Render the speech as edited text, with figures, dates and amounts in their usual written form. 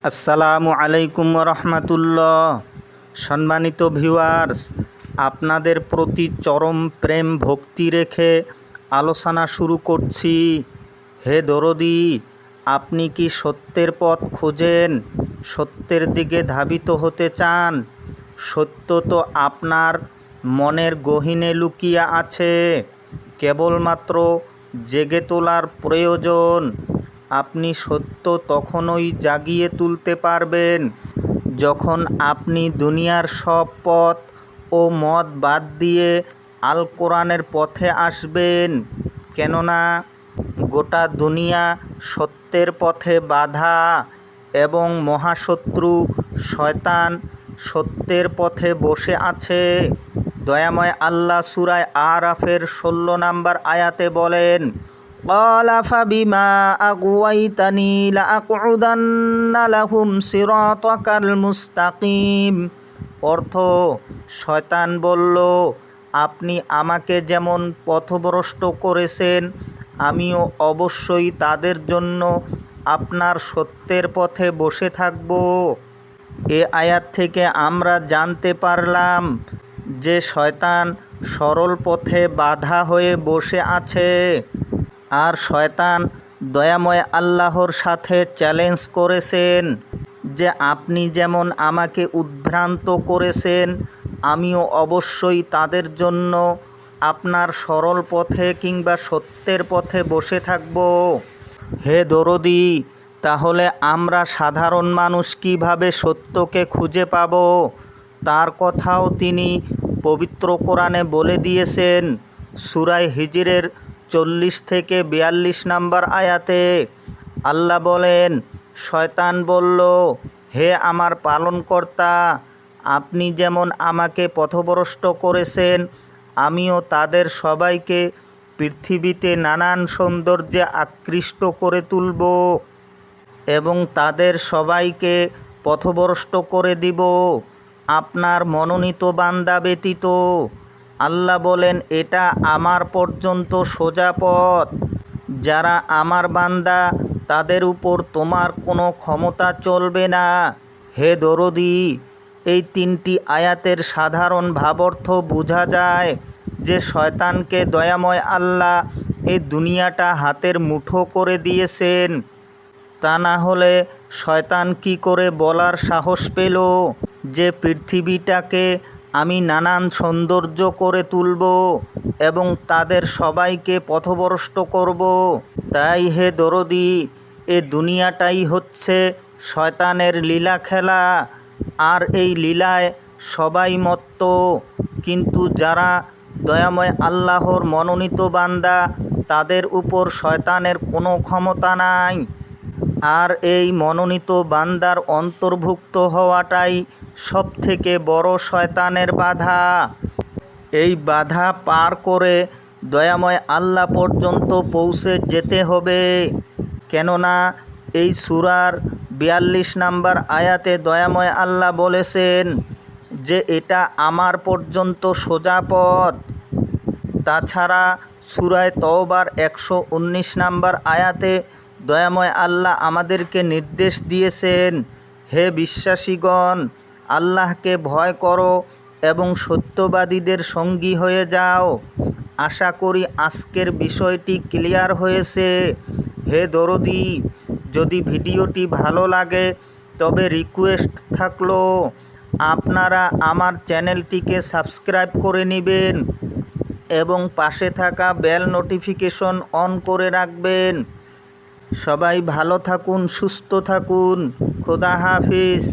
আসসালামু আলাইকুম রহমতুল্লাহ। সম্মানিত ভিউয়ার্স, আপনাদের প্রতি চরম প্রেম ভক্তি রেখে আলোচনা শুরু করছি। হে দরদি, আপনি কি সত্যের পথ খোঁজেন, সত্যের দিকে ধাবিত হতে চান? সত্য তো আপনার মনের গহীনে লুকিয়ে আছে, কেবলমাত্র জেগে তোলার প্রয়োজন। আপনি সত্য তখনই জাগিয়ে তুলতে পারবেন যখন আপনি দুনিয়ার সব পথ ও মত বাদ দিয়ে আল কোরআনের পথে আসবেন। কেননা গোটা দুনিয়া সত্যের পথে বাধা এবং মহাশত্রু শয়তান সত্যের পথে বসে আছে। দয়াময় আল্লাহ সূরা আরাফের 16 নম্বর আয়াতে বলেন, ক্বালা ফাবিমা আগওয়াইতানি লাআকউদান্না লাহুম সিরাতাকাল মুস্তাকিম। অর্থ, শয়তান বলল, আপনি আমাকে যেমন পথভ্রষ্ট করেছেন, আমিও অবশ্যই তাদের জন্য আপনার সত্যের পথে বসে থাকব। এ আয়াত থেকে আমরা জানতে পারলাম যে শয়তান সরল পথে বাধা হয়ে বসে আছে। আর শয়তান দয়াময় আল্লাহর সাথে চ্যালেঞ্জ করেছেন যে আপনি যেমন আমাকে উদ্ভ্রান্ত করেছেন, আমিও অবশ্যই তাদের জন্য আপনার সরল পথে কিংবা সত্যের পথে বসে থাকব। হে দরদি, তাহলে আমরা সাধারণ মানুষ কিভাবে সত্যকে খুঁজে পাব? তার কথাও তিনি পবিত্র কোরআনে বলে দিয়েছেন। সূরা হিজরের 40 থেকে 42 নম্বর আয়াতে আল্লাহ বলেন, শয়তান বলল, হে আমার পালনকর্তা, আপনি যেমন আমাকে পথভ্রষ্ট করেছেন, আমিও তাদের সবাইকে পৃথিবীতে নানান সৌন্দর্যে আকৃষ্ট করে তুলব এবং তাদের সবাইকে পথভ্রষ্ট করে দিব আপনার মনোনীত বান্দা ব্যতীত। আল্লাহ বলেন, এটা আমার পর্যন্ত সোজা পথ। যারা আমার বান্দা, তাদের উপর তোমার কোনো ক্ষমতা চলবে না। হে দরদি, এই 3টি আয়াতের সাধারণ ভাবার্থ বোঝা যায় যে শয়তানকে দয়াময় আল্লাহ এই দুনিয়াটা হাতের মুঠো করে দিয়েছেন। তা না হলে শয়তান কি করে বলার সাহস পেল যে পৃথিবীটাকে আমি নানান সৌন্দর্য করে তুলব এবং তাদের সবাইকে পথভ্রষ্ট করব? তাই হে দরদি, এ দুনিয়াটাই হচ্ছে শয়তানের লীলা খেলা, আর এই লীলায় সবাই মত্ত। কিন্তু যারা দয়াময় আল্লাহর মনোনীত বান্দা, তাদের উপর শয়তানের কোনো ক্ষমতা নাই। আর এই মনোনীত বান্দার অন্তর্ভুক্ত হওয়াটাই সবথেকে বড় শয়তানের বাধা। এই বাধা পার করে দয়াময় আল্লাহ পর্যন্ত পৌঁছে যেতে হবে। কেননা এই সূরার 42 নম্বর আয়াতে দয়াময় আল্লাহ বলেছেন যে এটা আমার পর্যন্ত সোজা পথ। তাছাড়া সূরা তওবার 119 নম্বর আয়াতে দয়াময় আল্লাহ আমাদেরকে নির্দেশ দিয়েছেন, হে বিশ্বাসীগণ, আল্লাহকে ভয় করো এবং সত্যবাদীদের সঙ্গী হয়ে যাও। আশা করি আজকের বিষয়টি ক্লিয়ার হয়েছে। হে দরদি, যদি ভিডিওটি ভালো লাগে তবে রিকোয়েস্ট থাকলো আপনারা আমার চ্যানেলটিকে সাবস্ক্রাইব করে নেবেন এবং পাশে থাকা বেল নোটিফিকেশন অন করে রাখবেন। সবাই ভালো থাকুন, সুস্থ থাকুন। খোদা হাফিজ।